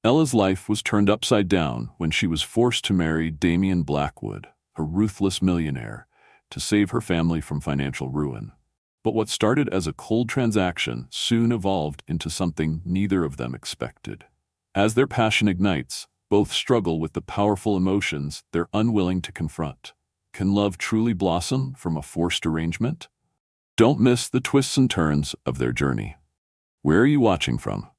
Ella's life was turned upside down when she was forced to marry Damian Blackwood, a ruthless millionaire, to save her family from financial ruin. But what started as a cold transaction soon evolved into something neither of them expected. As their passion ignites, both struggle with the powerful emotions they're unwilling to confront. Can love truly blossom from a forced arrangement? Don't miss the twists and turns of their journey. Where are you watching from?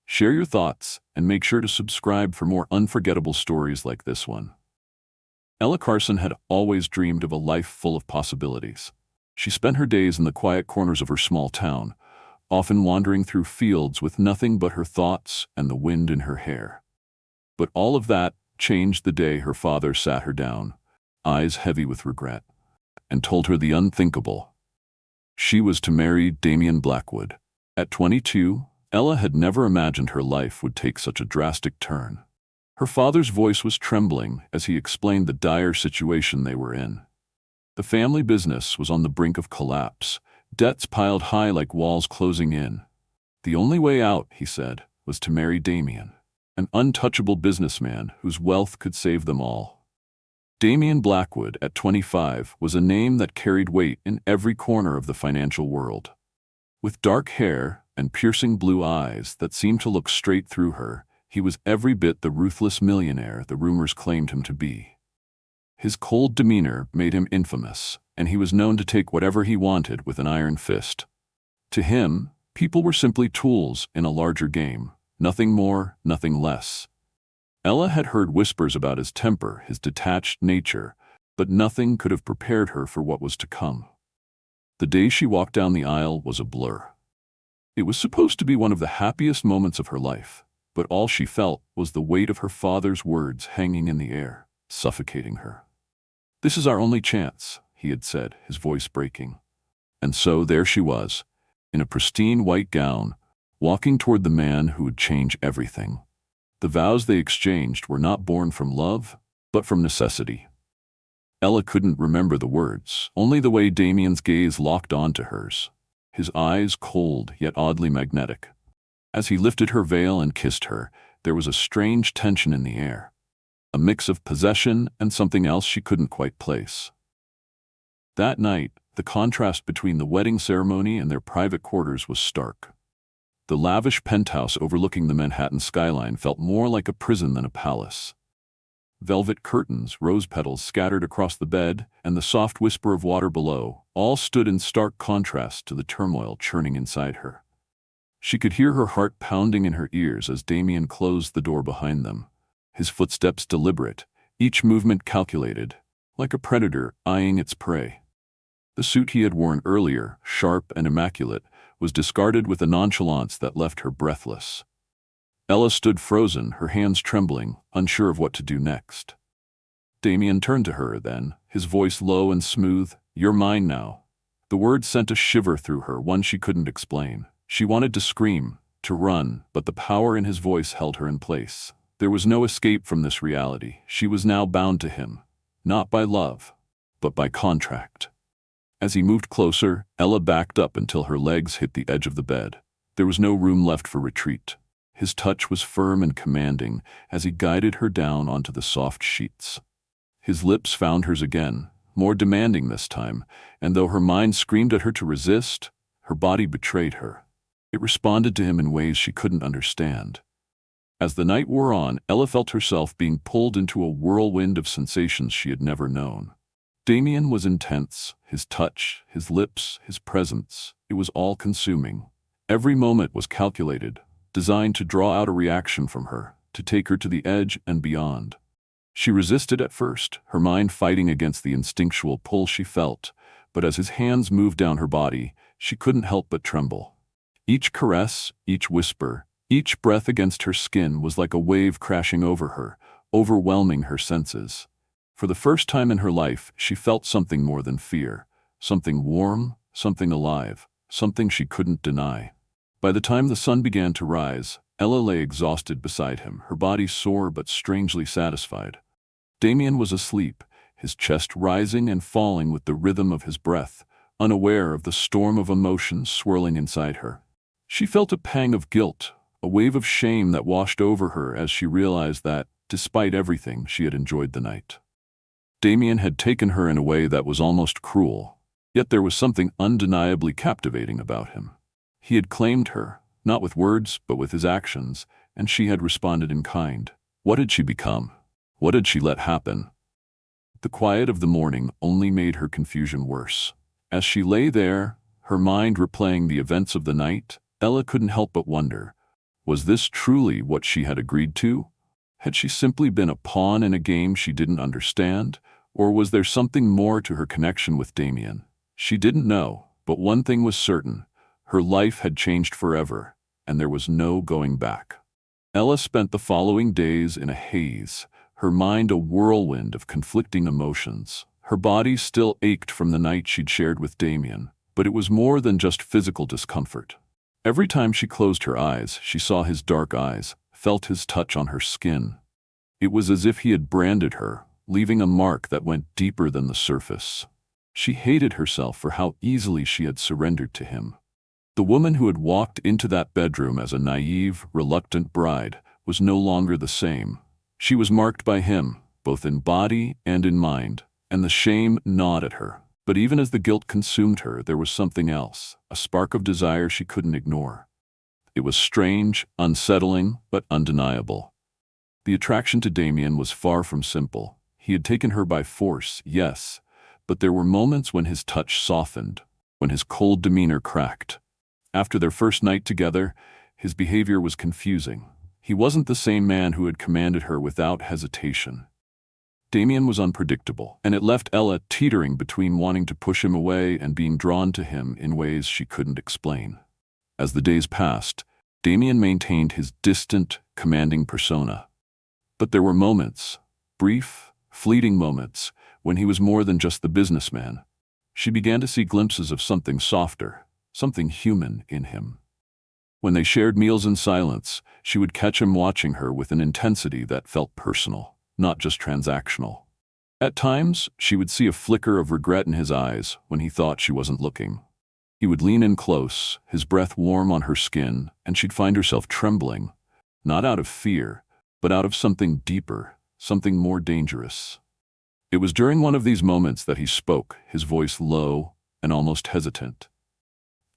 Share your thoughts and make sure to subscribe for more unforgettable stories like this one. Ella Carson had always dreamed of a life full of possibilities. She spent her days in the quiet corners of her small town, often wandering through fields with nothing but her thoughts and the wind in her hair. But all of that changed the day her father sat her down, eyes heavy with regret, and told her the unthinkable. She was to marry Damian Blackwood. At 22, Ella had never imagined her life would take such a drastic turn. Her father's voice was trembling as he explained the dire situation they were in. The family business was on the brink of collapse, debts piled high like walls closing in. The only way out, he said, was to marry Damian, an untouchable businessman whose wealth could save them all. Damian Blackwood, at 25, was a name that carried weight in every corner of the financial world. With dark hair and piercing blue eyes that seemed to look straight through her, he was every bit the ruthless millionaire the rumors claimed him to be. His cold demeanor made him infamous, and he was known to take whatever he wanted with an iron fist. To him, people were simply tools in a larger game, nothing more, nothing less. Ella had heard whispers about his temper, his detached nature, but nothing could have prepared her for what was to come. The day she walked down the aisle was a blur. It was supposed to be one of the happiest moments of her life, but all she felt was the weight of her father's words hanging in the air, suffocating her. "This is our only chance," he had said, his voice breaking. And so there she was, in a pristine white gown, walking toward the man who would change everything. The vows they exchanged were not born from love, but from necessity. Ella couldn't remember the words, only the way Damian's gaze locked onto hers, his eyes cold yet oddly magnetic. As he lifted her veil and kissed her, there was a strange tension in the air, a mix of possession and something else she couldn't quite place. That night, the contrast between the wedding ceremony and their private quarters was stark. The lavish penthouse overlooking the Manhattan skyline felt more like a prison than a palace. Velvet curtains, rose petals scattered across the bed, and the soft whisper of water below all stood in stark contrast to the turmoil churning inside her. She could hear her heart pounding in her ears as Damian closed the door behind them, his footsteps deliberate, each movement calculated, like a predator eyeing its prey. The suit he had worn earlier, sharp and immaculate, was discarded with a nonchalance that left her breathless. Ella stood frozen, her hands trembling, unsure of what to do next. Damian turned to her then, his voice low and smooth. "You're mine now." The words sent a shiver through her, one she couldn't explain. She wanted to scream, to run, but the power in his voice held her in place. There was no escape from this reality. She was now bound to him, not by love, but by contract. As he moved closer, Ella backed up until her legs hit the edge of the bed. There was no room left for retreat. His touch was firm and commanding as he guided her down onto the soft sheets. His lips found hers again, more demanding this time, and though her mind screamed at her to resist, her body betrayed her. It responded to him in ways she couldn't understand. As the night wore on, Ella felt herself being pulled into a whirlwind of sensations she had never known. Damian was intense, his touch, his lips, his presence. It was all-consuming. Every moment was calculated, designed to draw out a reaction from her, to take her to the edge and beyond. She resisted at first, her mind fighting against the instinctual pull she felt, but as his hands moved down her body, she couldn't help but tremble. Each caress, each whisper, each breath against her skin was like a wave crashing over her, overwhelming her senses. For the first time in her life, she felt something more than fear, something warm, something alive, something she couldn't deny. By the time the sun began to rise, Ella lay exhausted beside him, her body sore but strangely satisfied. Damian was asleep, his chest rising and falling with the rhythm of his breath, unaware of the storm of emotions swirling inside her. She felt a pang of guilt, a wave of shame that washed over her as she realized that, despite everything, she had enjoyed the night. Damien had taken her in a way that was almost cruel, yet there was something undeniably captivating about him. He had claimed her, not with words, but with his actions, and she had responded in kind. What had she become? What had she let happen? The quiet of the morning only made her confusion worse. As she lay there, her mind replaying the events of the night, Ella couldn't help but wonder, was this truly what she had agreed to? Had she simply been a pawn in a game she didn't understand, or was there something more to her connection with Damien? She didn't know, but one thing was certain. Her life had changed forever, and there was no going back. Ella spent the following days in a haze, her mind a whirlwind of conflicting emotions. Her body still ached from the night she'd shared with Damien, but it was more than just physical discomfort. Every time she closed her eyes, she saw his dark eyes, felt his touch on her skin. It was as if he had branded her, leaving a mark that went deeper than the surface. She hated herself for how easily she had surrendered to him. The woman who had walked into that bedroom as a naive, reluctant bride was no longer the same. She was marked by him, both in body and in mind, and the shame gnawed at her. But even as the guilt consumed her, there was something else, a spark of desire she couldn't ignore. It was strange, unsettling, but undeniable. The attraction to Damien was far from simple. He had taken her by force, yes, but there were moments when his touch softened, when his cold demeanor cracked. After their first night together, his behavior was confusing. He wasn't the same man who had commanded her without hesitation. Damien was unpredictable, and it left Ella teetering between wanting to push him away and being drawn to him in ways she couldn't explain. As the days passed, Damien maintained his distant, commanding persona. But there were moments, brief, fleeting moments, when he was more than just the businessman. She began to see glimpses of something softer, something human in him. When they shared meals in silence, she would catch him watching her with an intensity that felt personal, not just transactional. At times, she would see a flicker of regret in his eyes when he thought she wasn't looking. He would lean in close, his breath warm on her skin, and she'd find herself trembling, not out of fear, but out of something deeper, something more dangerous. It was during one of these moments that he spoke, his voice low and almost hesitant.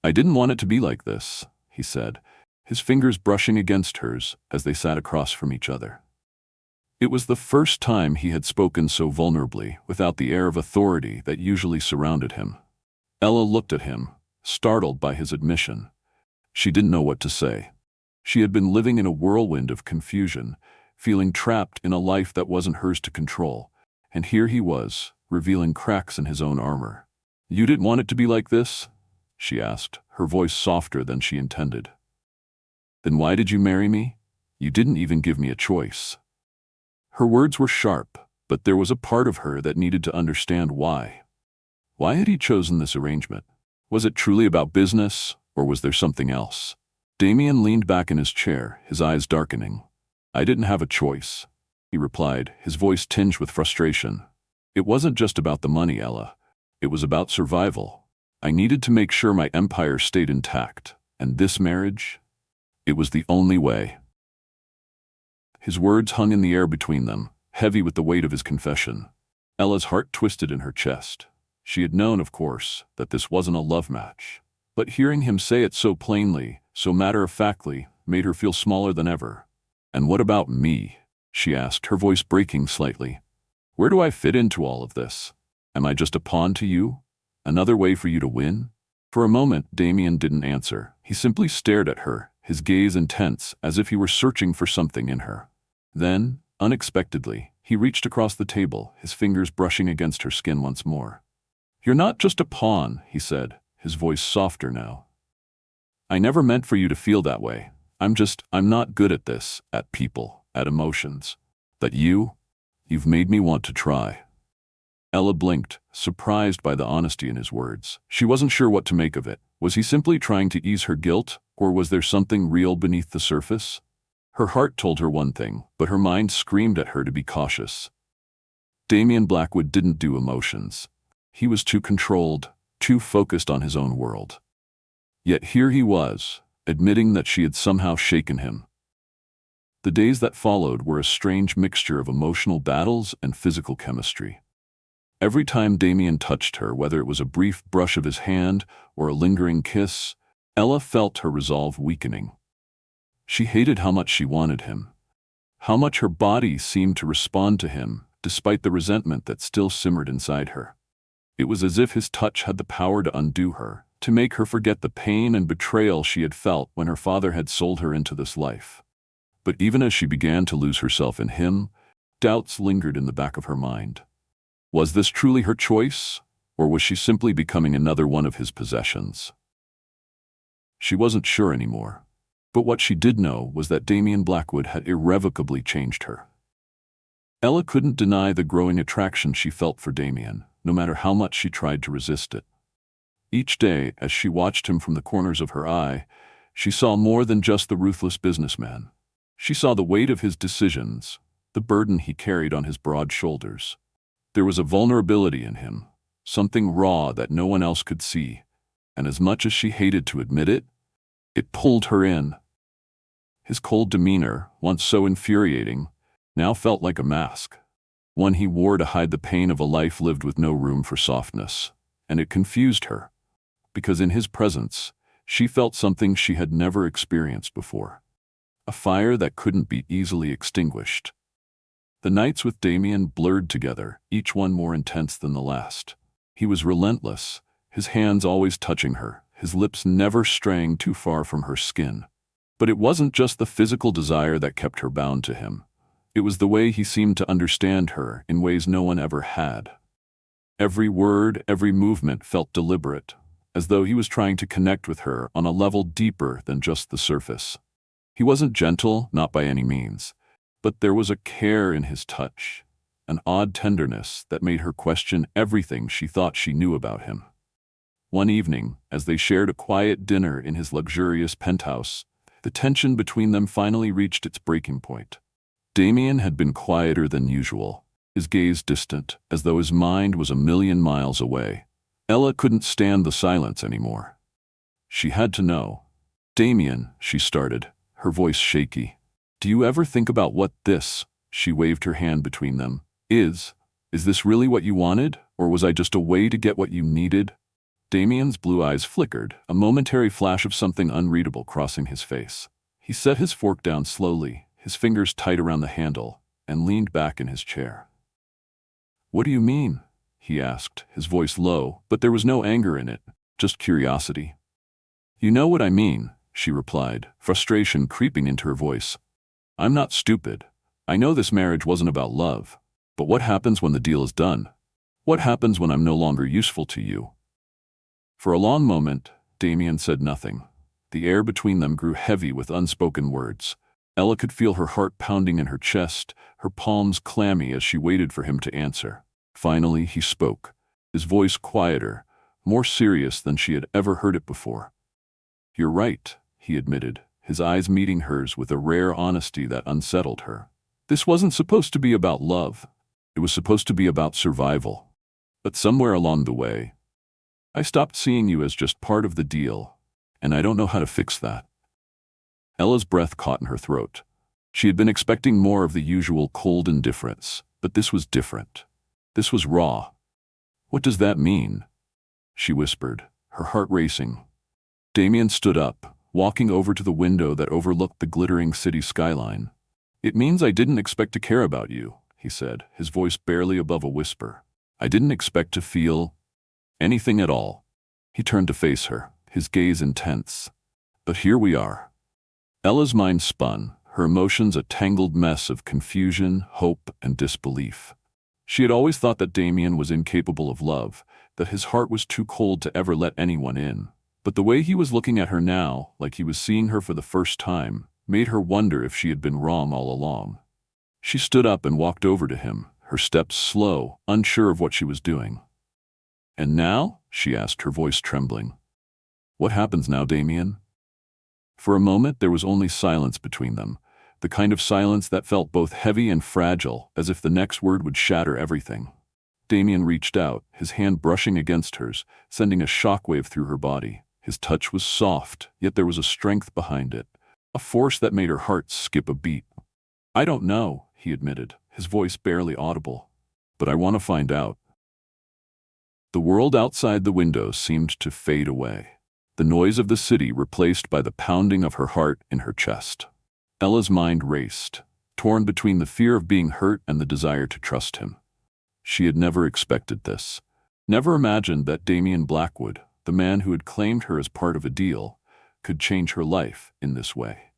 "I didn't want it to be like this," he said, his fingers brushing against hers as they sat across from each other. It was the first time he had spoken so vulnerably, without the air of authority that usually surrounded him. Ella looked at him, startled by his admission. She didn't know what to say. She had been living in a whirlwind of confusion, feeling trapped in a life that wasn't hers to control, and here he was, revealing cracks in his own armor. "You didn't want it to be like this?" she asked, her voice softer than she intended. "Then why did you marry me? You didn't even give me a choice." Her words were sharp, but there was a part of her that needed to understand why. Why had he chosen this arrangement? Was it truly about business, or was there something else? Damien leaned back in his chair, his eyes darkening. "I didn't have a choice," he replied, his voice tinged with frustration. "It wasn't just about the money, Ella. It was about survival. I needed to make sure my empire stayed intact, and this marriage, it was the only way." His words hung in the air between them, heavy with the weight of his confession. Ella's heart twisted in her chest. She had known, of course, that this wasn't a love match. But hearing him say it so plainly, so matter-of-factly, made her feel smaller than ever. "And what about me?" she asked, her voice breaking slightly. "Where do I fit into all of this? Am I just a pawn to you? Another way for you to win?" For a moment, Damien didn't answer. He simply stared at her, his gaze intense, as if he were searching for something in her. Then, unexpectedly, he reached across the table, his fingers brushing against her skin once more. "You're not just a pawn," he said, his voice softer now. "I never meant for you to feel that way. I'm not good at this, at people, at emotions. But you've made me want to try." Ella blinked, surprised by the honesty in his words. She wasn't sure what to make of it. Was he simply trying to ease her guilt, or was there something real beneath the surface? Her heart told her one thing, but her mind screamed at her to be cautious. Damien Blackwood didn't do emotions. He was too controlled, too focused on his own world. Yet here he was, admitting that she had somehow shaken him. The days that followed were a strange mixture of emotional battles and physical chemistry. Every time Damien touched her, whether it was a brief brush of his hand or a lingering kiss, Ella felt her resolve weakening. She hated how much she wanted him, how much her body seemed to respond to him, despite the resentment that still simmered inside her. It was as if his touch had the power to undo her, to make her forget the pain and betrayal she had felt when her father had sold her into this life. But even as she began to lose herself in him, doubts lingered in the back of her mind. Was this truly her choice, or was she simply becoming another one of his possessions? She wasn't sure anymore, but what she did know was that Damien Blackwood had irrevocably changed her. Ella couldn't deny the growing attraction she felt for Damien, no matter how much she tried to resist it. Each day, as she watched him from the corners of her eye, she saw more than just the ruthless businessman. She saw the weight of his decisions, the burden he carried on his broad shoulders. There was a vulnerability in him, something raw that no one else could see, and as much as she hated to admit it, it pulled her in. His cold demeanor, once so infuriating, now felt like a mask, one he wore to hide the pain of a life lived with no room for softness, and it confused her, because in his presence, she felt something she had never experienced before. A fire that couldn't be easily extinguished. The nights with Damien blurred together, each one more intense than the last. He was relentless, his hands always touching her, his lips never straying too far from her skin. But it wasn't just the physical desire that kept her bound to him. It was the way he seemed to understand her in ways no one ever had. Every word, every movement felt deliberate, as though he was trying to connect with her on a level deeper than just the surface. He wasn't gentle, not by any means, but there was a care in his touch, an odd tenderness that made her question everything she thought she knew about him. One evening, as they shared a quiet dinner in his luxurious penthouse, the tension between them finally reached its breaking point. Damien had been quieter than usual, his gaze distant, as though his mind was a million miles away. Ella couldn't stand the silence anymore. She had to know. "Damien," she started, her voice shaky. "Do you ever think about what this," she waved her hand between them, "is? Is this really what you wanted, or was I just a way to get what you needed?" Damien's blue eyes flickered, a momentary flash of something unreadable crossing his face. He set his fork down slowly, his fingers tight around the handle, and leaned back in his chair. "What do you mean?" he asked, his voice low, but there was no anger in it, just curiosity. "You know what I mean," she replied, frustration creeping into her voice. "I'm not stupid. I know this marriage wasn't about love. But what happens when the deal is done? What happens when I'm no longer useful to you?" For a long moment, Damien said nothing. The air between them grew heavy with unspoken words. Ella could feel her heart pounding in her chest, her palms clammy as she waited for him to answer. Finally, he spoke, his voice quieter, more serious than she had ever heard it before. "You're right," he admitted, his eyes meeting hers with a rare honesty that unsettled her. "This wasn't supposed to be about love. It was supposed to be about survival. But somewhere along the way, I stopped seeing you as just part of the deal, and I don't know how to fix that." Ella's breath caught in her throat. She had been expecting more of the usual cold indifference, but this was different. This was raw. "What does that mean?" she whispered, her heart racing. Damien stood up, walking over to the window that overlooked the glittering city skyline. "It means I didn't expect to care about you," he said, his voice barely above a whisper. "I didn't expect to feel anything at all." He turned to face her, his gaze intense. "But here we are." Ella's mind spun, her emotions a tangled mess of confusion, hope, and disbelief. She had always thought that Damien was incapable of love, that his heart was too cold to ever let anyone in. But the way he was looking at her now, like he was seeing her for the first time, made her wonder if she had been wrong all along. She stood up and walked over to him, her steps slow, unsure of what she was doing. "And now?" she asked, her voice trembling. "What happens now, Damien?" For a moment there was only silence between them, the kind of silence that felt both heavy and fragile, as if the next word would shatter everything. Damien reached out, his hand brushing against hers, sending a shockwave through her body. His touch was soft, yet there was a strength behind it, a force that made her heart skip a beat. "I don't know," he admitted, his voice barely audible. "But I want to find out." The world outside the window seemed to fade away, the noise of the city replaced by the pounding of her heart in her chest. Ella's mind raced, torn between the fear of being hurt and the desire to trust him. She had never expected this, never imagined that Damien Blackwood, the man who had claimed her as part of a deal, could change her life in this way.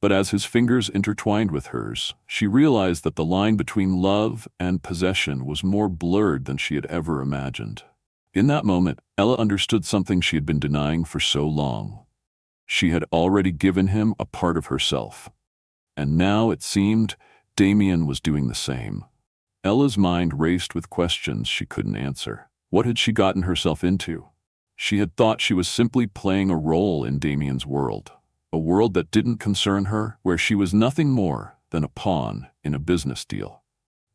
But as his fingers intertwined with hers, she realized that the line between love and possession was more blurred than she had ever imagined. In that moment, Ella understood something she had been denying for so long. She had already given him a part of herself. And now, it seemed, Damien was doing the same. Ella's mind raced with questions she couldn't answer. What had she gotten herself into? She had thought she was simply playing a role in Damien's world. A world that didn't concern her, where she was nothing more than a pawn in a business deal.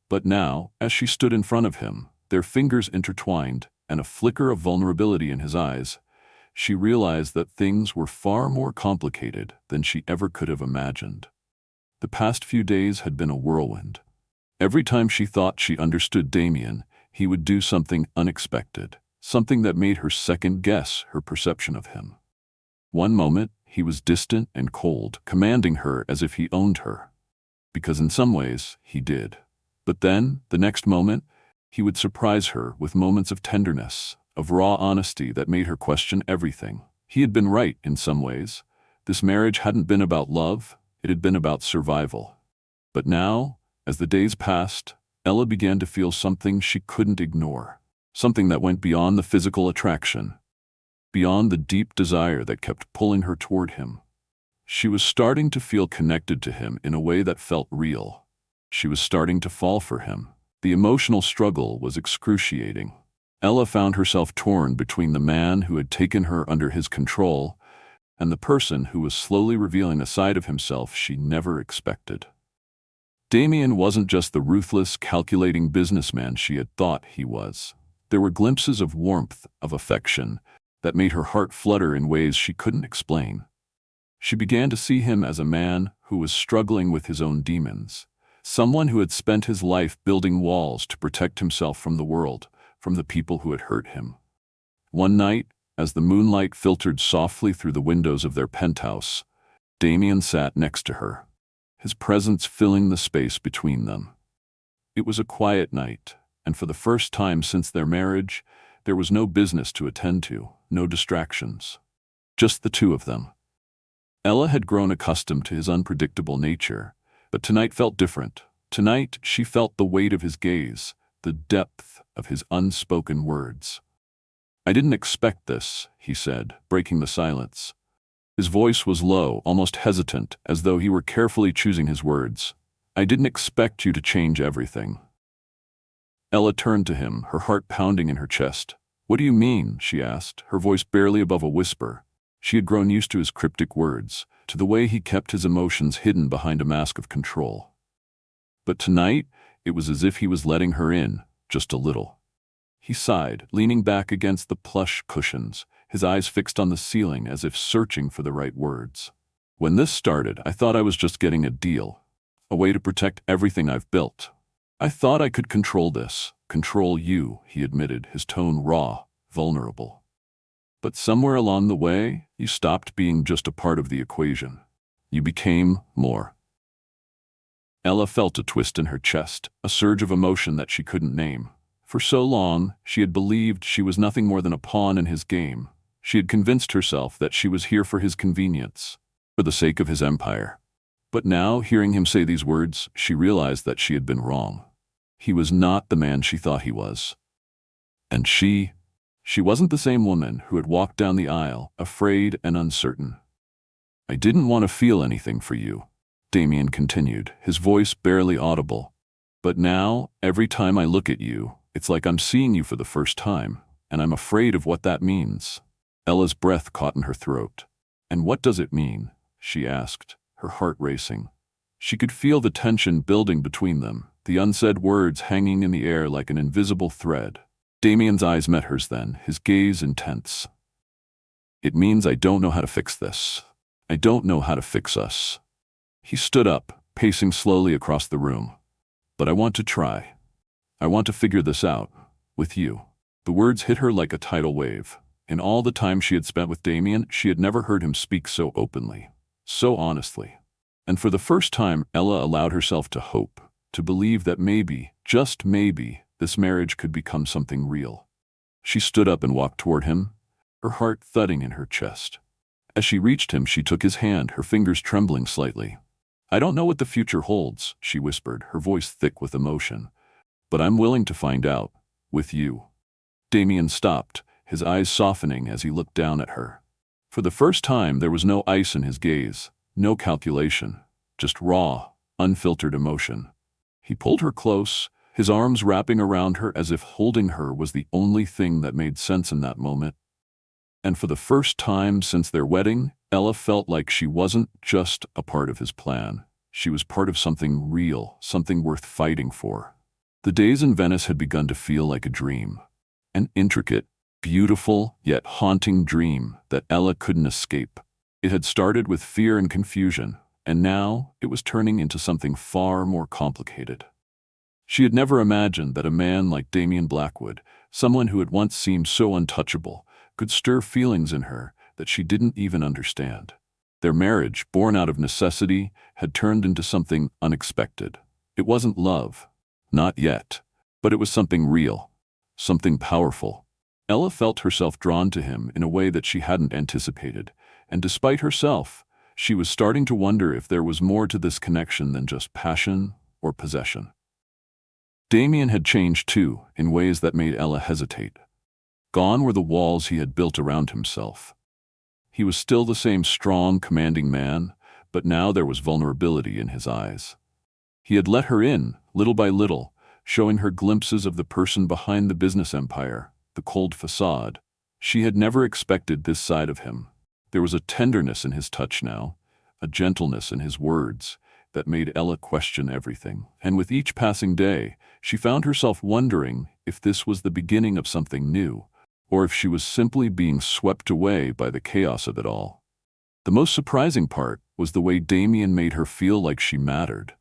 But now, as she stood in front of him, their fingers intertwined and a flicker of vulnerability in his eyes, she realized that things were far more complicated than she ever could have imagined. The past few days had been a whirlwind. Every time she thought she understood Damien, he would do something unexpected, something that made her second-guess her perception of him. One moment, he was distant and cold, commanding her as if he owned her. Because in some ways, he did. But then, the next moment, he would surprise her with moments of tenderness, of raw honesty that made her question everything. He had been right in some ways. This marriage hadn't been about love, it had been about survival. But now, as the days passed, Ella began to feel something she couldn't ignore, something that went beyond the physical attraction, beyond the deep desire that kept pulling her toward him. She was starting to feel connected to him in a way that felt real. She was starting to fall for him. The emotional struggle was excruciating. Ella found herself torn between the man who had taken her under his control and the person who was slowly revealing a side of himself she never expected. Damien wasn't just the ruthless, calculating businessman she had thought he was. There were glimpses of warmth, of affection, that made her heart flutter in ways she couldn't explain. She began to see him as a man who was struggling with his own demons, someone who had spent his life building walls to protect himself from the world, from the people who had hurt him. One night, as the moonlight filtered softly through the windows of their penthouse, Damien sat next to her, his presence filling the space between them. It was a quiet night, and for the first time since their marriage, there was no business to attend to, no distractions. Just the two of them. Ella had grown accustomed to his unpredictable nature, but tonight felt different. Tonight, she felt the weight of his gaze, the depth of his unspoken words. "I didn't expect this," he said, breaking the silence. His voice was low, almost hesitant, as though he were carefully choosing his words. "I didn't expect you to change everything." Ella turned to him, her heart pounding in her chest. "What do you mean?" she asked, her voice barely above a whisper. She had grown used to his cryptic words, to the way he kept his emotions hidden behind a mask of control. But tonight, it was as if he was letting her in, just a little. He sighed, leaning back against the plush cushions, his eyes fixed on the ceiling as if searching for the right words. "When this started, I thought I was just getting a deal, a way to protect everything I've built. I thought I could control this, control you," he admitted, his tone raw, vulnerable. "But somewhere along the way, you stopped being just a part of the equation. You became more." Ella felt a twist in her chest, a surge of emotion that she couldn't name. For so long, she had believed she was nothing more than a pawn in his game. She had convinced herself that she was here for his convenience, for the sake of his empire. But now, hearing him say these words, she realized that she had been wrong. He was not the man she thought he was. And she wasn't the same woman who had walked down the aisle, afraid and uncertain. "I didn't want to feel anything for you," Damien continued, his voice barely audible. "But now, every time I look at you, it's like I'm seeing you for the first time, and I'm afraid of what that means." Ella's breath caught in her throat. "And what does it mean?" she asked, her heart racing. She could feel the tension building between them, the unsaid words hanging in the air like an invisible thread. Damien's eyes met hers then, his gaze intense. It means I don't know how to fix this. I don't know how to fix us. He stood up, pacing slowly across the room. But I want to try. I want to figure this out. With you. The words hit her like a tidal wave. In all the time she had spent with Damien, she had never heard him speak so openly, so honestly. And for the first time, Ella allowed herself to hope, to believe that maybe, just maybe, this marriage could become something real. She stood up and walked toward him, her heart thudding in her chest. As she reached him, she took his hand, her fingers trembling slightly. I don't know what the future holds, she whispered, her voice thick with emotion. But I'm willing to find out, with you. Damien stopped, his eyes softening as he looked down at her. For the first time, there was no ice in his gaze, no calculation, just raw, unfiltered emotion. He pulled her close, his arms wrapping around her as if holding her was the only thing that made sense in that moment. And for the first time since their wedding, Ella felt like she wasn't just a part of his plan. She was part of something real, something worth fighting for. The days in Venice had begun to feel like a dream. An intricate, beautiful, yet haunting dream that Ella couldn't escape. It had started with fear and confusion, and now it was turning into something far more complicated. She had never imagined that a man like Damien Blackwood, someone who had once seemed so untouchable, could stir feelings in her that she didn't even understand. Their marriage, born out of necessity, had turned into something unexpected. It wasn't love. Not yet. But it was something real. Something powerful. Ella felt herself drawn to him in a way that she hadn't anticipated, and despite herself, she was starting to wonder if there was more to this connection than just passion or possession. Damien had changed too, in ways that made Ella hesitate. Gone were the walls he had built around himself. He was still the same strong, commanding man, but now there was vulnerability in his eyes. He had let her in, little by little, showing her glimpses of the person behind the business empire, the cold facade. She had never expected this side of him. There was a tenderness in his touch now, a gentleness in his words, that made Ella question everything. And with each passing day, she found herself wondering if this was the beginning of something new, or if she was simply being swept away by the chaos of it all. The most surprising part was the way Damien made her feel like she mattered,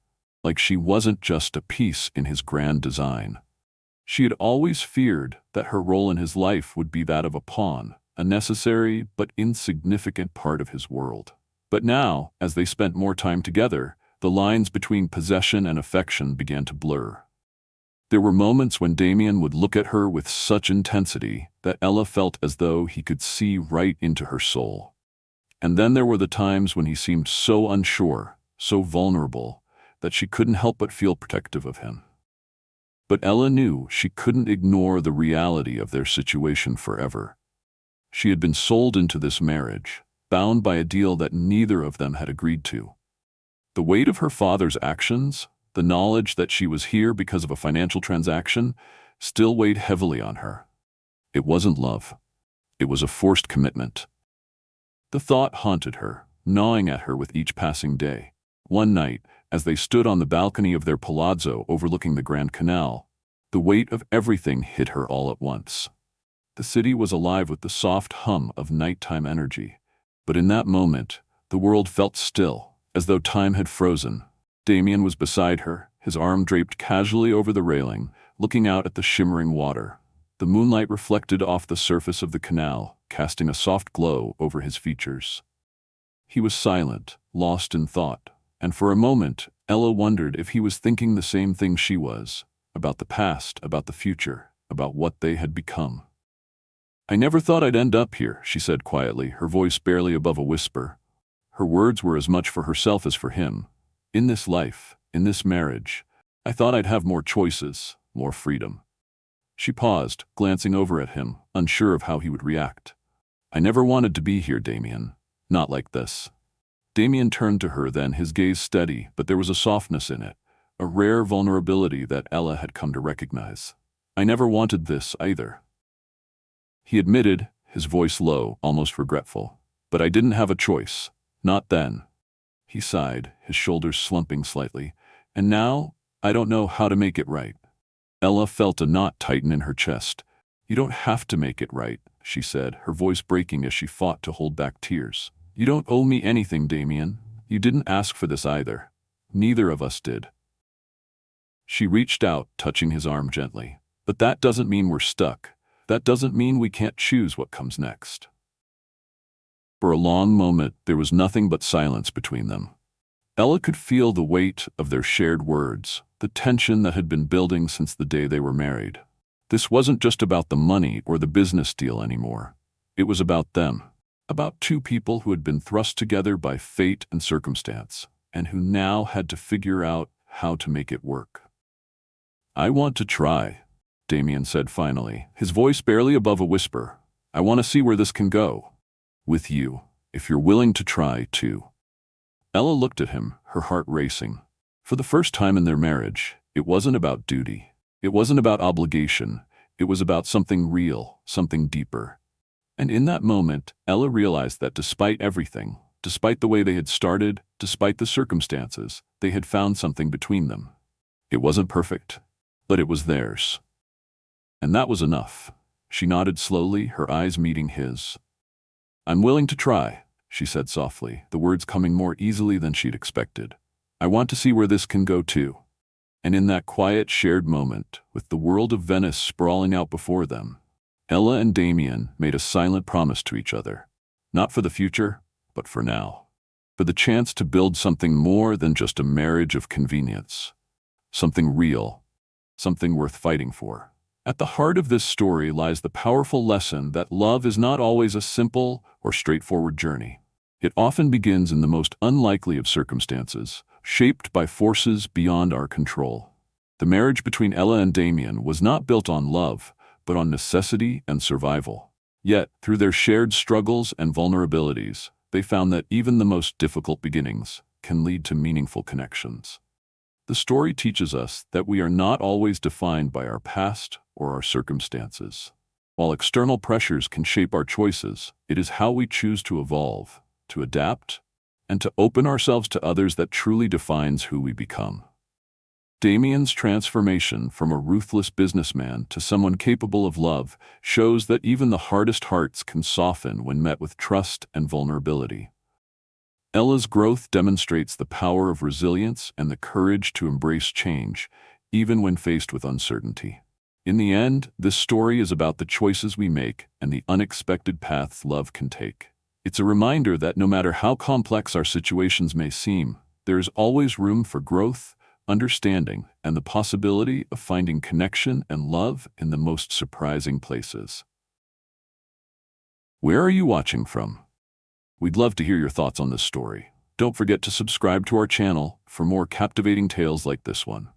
like she wasn't just a piece in his grand design. She had always feared that her role in his life would be that of a pawn, a necessary but insignificant part of his world. But now, as they spent more time together, the lines between possession and affection began to blur. There were moments when Damien would look at her with such intensity that Ella felt as though he could see right into her soul. And then there were the times when he seemed so unsure, so vulnerable, that she couldn't help but feel protective of him. But Ella knew she couldn't ignore the reality of their situation forever. She had been sold into this marriage, bound by a deal that neither of them had agreed to. The weight of her father's actions, the knowledge that she was here because of a financial transaction, still weighed heavily on her. It wasn't love. It was a forced commitment. The thought haunted her, gnawing at her with each passing day. One night, as they stood on the balcony of their palazzo overlooking the Grand Canal, the weight of everything hit her all at once. The city was alive with the soft hum of nighttime energy, but in that moment, the world felt still, as though time had frozen. Damien was beside her, his arm draped casually over the railing, looking out at the shimmering water. The moonlight reflected off the surface of the canal, casting a soft glow over his features. He was silent, lost in thought, and for a moment, Ella wondered if he was thinking the same thing she was, about the past, about the future, about what they had become. I never thought I'd end up here, she said quietly, her voice barely above a whisper. Her words were as much for herself as for him. In this life, in this marriage, I thought I'd have more choices, more freedom. She paused, glancing over at him, unsure of how he would react. I never wanted to be here, Damien. Not like this. Damien turned to her then, his gaze steady, but there was a softness in it, a rare vulnerability that Ella had come to recognize. I never wanted this either. He admitted, his voice low, almost regretful. But I didn't have a choice. Not then. He sighed, his shoulders slumping slightly. And now, I don't know how to make it right. Ella felt a knot tighten in her chest. "You don't have to make it right," she said, her voice breaking as she fought to hold back tears. "You don't owe me anything, Damien. You didn't ask for this either. Neither of us did." She reached out, touching his arm gently. "But that doesn't mean we're stuck. That doesn't mean we can't choose what comes next." For a long moment, there was nothing but silence between them. Ella could feel the weight of their shared words, the tension that had been building since the day they were married. This wasn't just about the money or the business deal anymore. It was about them, about two people who had been thrust together by fate and circumstance, and who now had to figure out how to make it work. "I want to try," Damien said finally, his voice barely above a whisper. "I want to see where this can go. With you, if you're willing to try, too." Ella looked at him, her heart racing. For the first time in their marriage, it wasn't about duty. It wasn't about obligation. It was about something real, something deeper. And in that moment, Ella realized that despite everything, despite the way they had started, despite the circumstances, they had found something between them. It wasn't perfect, but it was theirs. And that was enough. She nodded slowly, her eyes meeting his. "I'm willing to try," she said softly, the words coming more easily than she'd expected. "I want to see where this can go too." And in that quiet, shared moment, with the world of Venice sprawling out before them, Ella and Damien made a silent promise to each other. Not for the future, but for now. For the chance to build something more than just a marriage of convenience. Something real. Something worth fighting for. At the heart of this story lies the powerful lesson that love is not always a simple or straightforward journey. It often begins in the most unlikely of circumstances, shaped by forces beyond our control. The marriage between Ella and Damien was not built on love, but on necessity and survival. Yet, through their shared struggles and vulnerabilities, they found that even the most difficult beginnings can lead to meaningful connections. The story teaches us that we are not always defined by our past or our circumstances. While external pressures can shape our choices, it is how we choose to evolve, to adapt, and to open ourselves to others that truly defines who we become. Damien's transformation from a ruthless businessman to someone capable of love shows that even the hardest hearts can soften when met with trust and vulnerability. Ella's growth demonstrates the power of resilience and the courage to embrace change, even when faced with uncertainty. In the end, this story is about the choices we make and the unexpected paths love can take. It's a reminder that no matter how complex our situations may seem, there is always room for growth, understanding, and the possibility of finding connection and love in the most surprising places. Where are you watching from? We'd love to hear your thoughts on this story. Don't forget to subscribe to our channel for more captivating tales like this one.